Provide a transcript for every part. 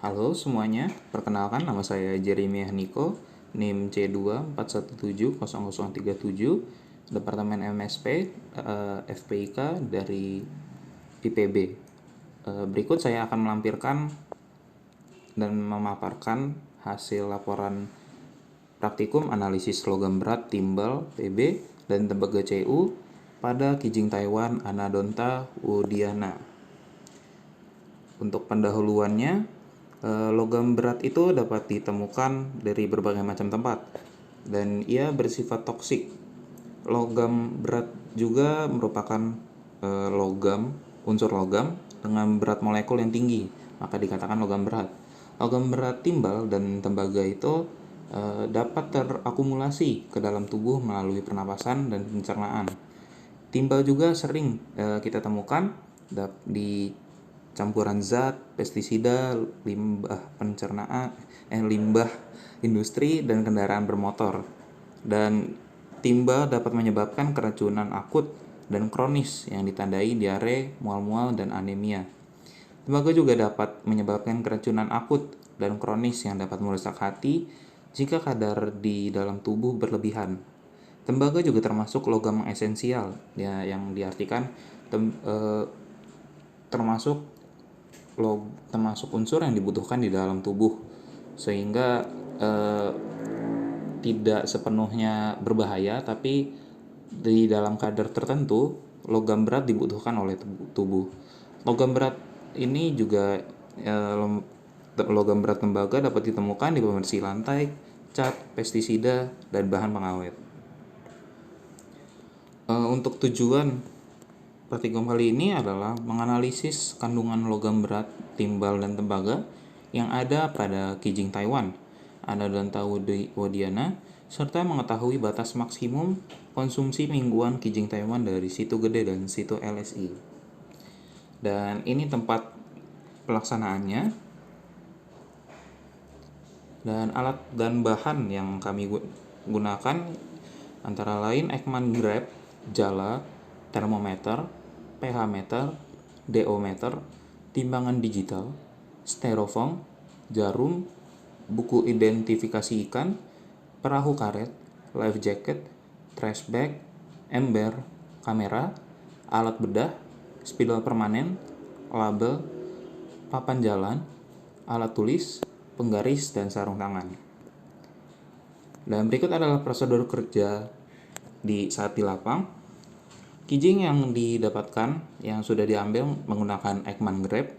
Halo semuanya, perkenalkan nama saya Jeremy Niko, NIM C241700037, Departemen MSP, FPIK dari IPB. Berikut saya akan melampirkan dan memaparkan hasil laporan praktikum analisis logam berat timbal PB dan tembaga CU pada Kijing Taiwan Anadonta Wudiana. Untuk pendahuluannya, logam berat itu dapat ditemukan dari berbagai macam tempat dan ia bersifat toksik. Logam berat juga merupakan unsur logam dengan berat molekul yang tinggi, maka dikatakan logam berat. Logam berat timbal dan tembaga itu dapat terakumulasi ke dalam tubuh melalui pernapasan dan pencernaan. Timbal juga sering kita temukan di campuran zat, pestisida, limbah industri dan kendaraan bermotor. Dan timbal dapat menyebabkan keracunan akut dan kronis yang ditandai diare, mual-mual, dan anemia. Tembaga juga dapat menyebabkan keracunan akut dan kronis yang dapat merusak hati jika kadar di dalam tubuh berlebihan. Tembaga juga termasuk logam esensial, ya, yang diartikan termasuk unsur yang dibutuhkan di dalam tubuh, sehingga tidak sepenuhnya berbahaya, tapi di dalam kadar tertentu logam berat dibutuhkan oleh tubuh. Logam berat ini juga logam berat tembaga dapat ditemukan di pembersih lantai, cat, pestisida, dan bahan pengawet. Untuk tujuan praktikum kali ini adalah menganalisis kandungan logam berat timbal dan tembaga yang ada pada Kijing Taiwan, Anadonta Wudiana, serta mengetahui batas maksimum konsumsi mingguan Kijing Taiwan dari situ gede dan situ LSI. Dan ini tempat pelaksanaannya. Dan alat dan bahan yang kami gunakan antara lain Ekman Grab, jala, termometer, pH meter, DO meter, timbangan digital, styrofoam, jarum, buku identifikasi ikan, perahu karet, life jacket, trash bag, ember, kamera, alat bedah, spidol permanen, label, papan jalan, alat tulis, penggaris, dan sarung tangan. Dan berikut adalah prosedur kerja saat di lapang. Kijing yang didapatkan yang sudah diambil menggunakan Ekman Grab,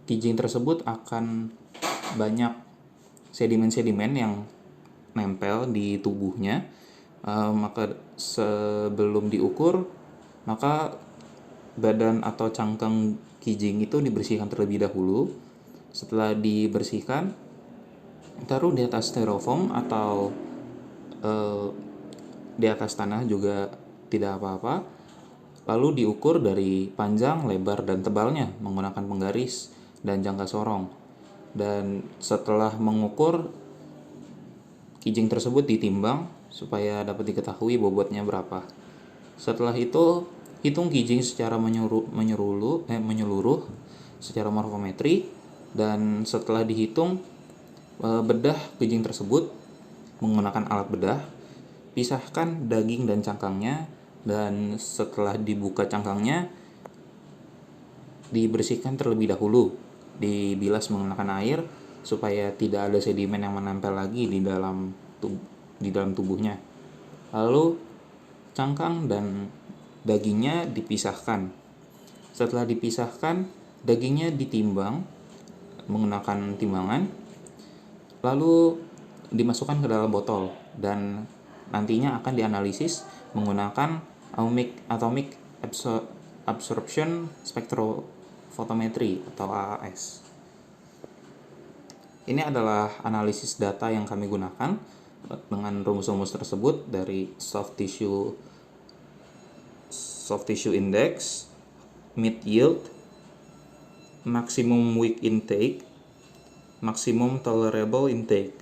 kijing tersebut akan banyak sedimen-sedimen yang nempel di tubuhnya. Maka sebelum diukur, maka badan atau cangkang kijing itu dibersihkan terlebih dahulu. Setelah dibersihkan, taruh di atas styrofoam atau di atas tanah juga tidak apa-apa. Lalu diukur dari panjang, lebar, dan tebalnya menggunakan penggaris dan jangka sorong. Dan setelah mengukur, kijing tersebut ditimbang supaya dapat diketahui bobotnya berapa. Setelah itu, hitung kijing secara menyeluruh secara morfometri, dan setelah dihitung, bedah kijing tersebut menggunakan alat bedah, pisahkan daging dan cangkangnya, dan setelah dibuka cangkangnya dibersihkan terlebih dahulu, dibilas menggunakan air supaya tidak ada sedimen yang menempel lagi di dalam tubuhnya. Lalu cangkang dan dagingnya dipisahkan. Setelah dipisahkan, dagingnya ditimbang menggunakan timbangan, lalu dimasukkan ke dalam botol dan nantinya akan dianalisis menggunakan atomic absorption spectrophotometry atau AAS. Ini adalah analisis data yang kami gunakan dengan rumus-rumus tersebut dari soft tissue index, mid yield, maximum weak intake, maximum tolerable intake.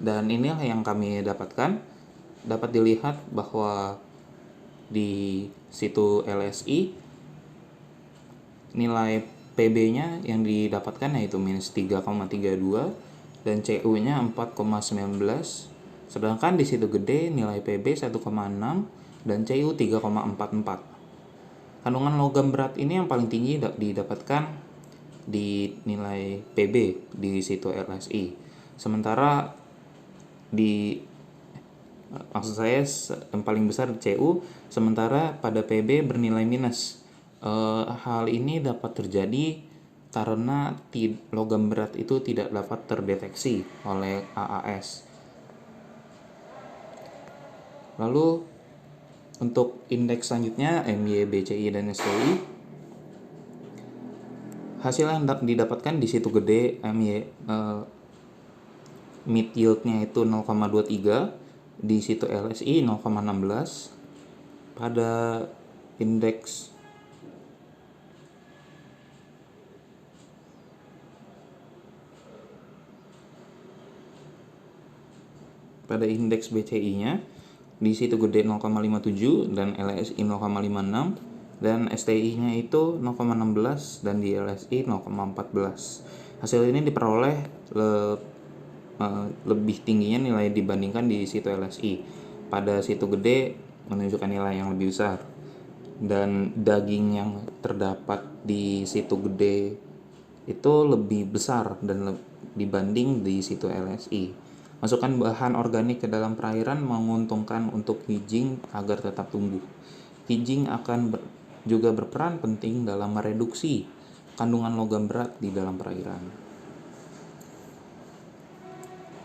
Dan inilah yang kami dapatkan. Dapat dilihat bahwa di situ LSI, nilai PB-nya yang didapatkan yaitu minus 3,32 dan CU-nya 4,19. Sedangkan di situ gede nilai PB 1,6 dan CU 3,44. Kandungan logam berat ini yang paling tinggi didapatkan di nilai PB di situ LSI. Sementara maksud saya yang paling besar CU, sementara pada PB bernilai minus. Hal ini dapat terjadi karena logam berat itu tidak dapat terdeteksi oleh AAS. Lalu untuk indeks selanjutnya MY, BCI, dan STI, hasil yang didapatkan di situ gede MY mid yield-nya itu 0,23, di situ LSI 0,16. Pada indeks BCI-nya di situ gede 0,57 dan LSI 0,56 dan STI-nya itu 0,16 dan di LSI 0,14. Hasil ini diperoleh lebih tingginya nilai dibandingkan di situ LSI. Pada situ gede menunjukkan nilai yang lebih besar, dan daging yang terdapat di situ gede itu lebih besar dan dibanding di situ LSI. Masukkan bahan organik ke dalam perairan menguntungkan untuk hedging agar tetap tumbuh. Hedging akan juga berperan penting dalam mereduksi kandungan logam berat di dalam perairan.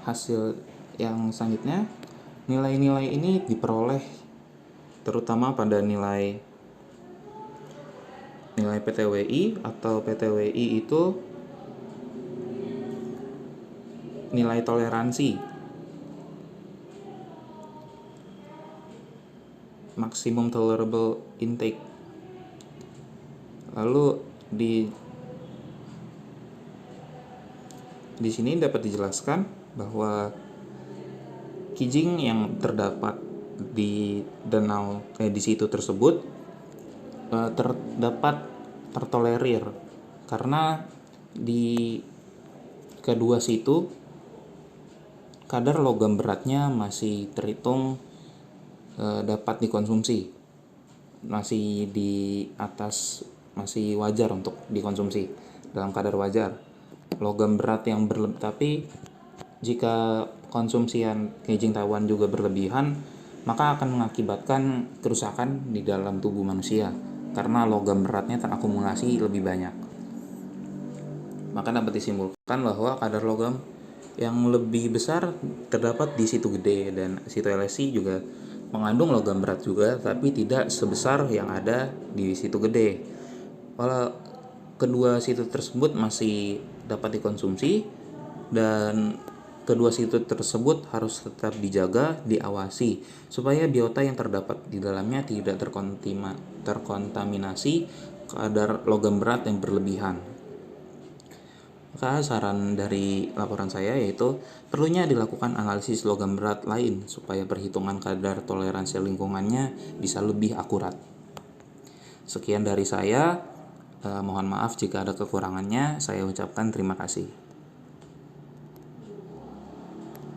Hasil yang selanjutnya, nilai-nilai ini diperoleh terutama pada nilai PTWI atau PTWI itu nilai toleransi maximum tolerable intake. Lalu di sini dapat dijelaskan bahwa hedging yang terdapat di di situ tersebut dapat tertolerir karena di kedua situ kadar logam beratnya masih terhitung dapat dikonsumsi, masih di atas, masih wajar untuk dikonsumsi dalam kadar wajar. Logam berat yang tapi jika konsumsian hedging Taiwan juga berlebihan, maka akan mengakibatkan kerusakan di dalam tubuh manusia karena logam beratnya terakumulasi lebih banyak. Maka dapat disimpulkan bahwa kadar logam yang lebih besar terdapat di situ gede, dan situ LSI juga mengandung logam berat juga, tapi tidak sebesar yang ada di situ gede. Walau kedua situ tersebut masih dapat dikonsumsi, dan kedua situ tersebut harus tetap dijaga, diawasi supaya biota yang terdapat di dalamnya tidak terkontaminasi kadar logam berat yang berlebihan. Maka saran dari laporan saya yaitu perlunya dilakukan analisis logam berat lain supaya perhitungan kadar toleransi lingkungannya bisa lebih akurat. Sekian dari saya. Mohon maaf jika ada kekurangannya. Saya ucapkan terima kasih.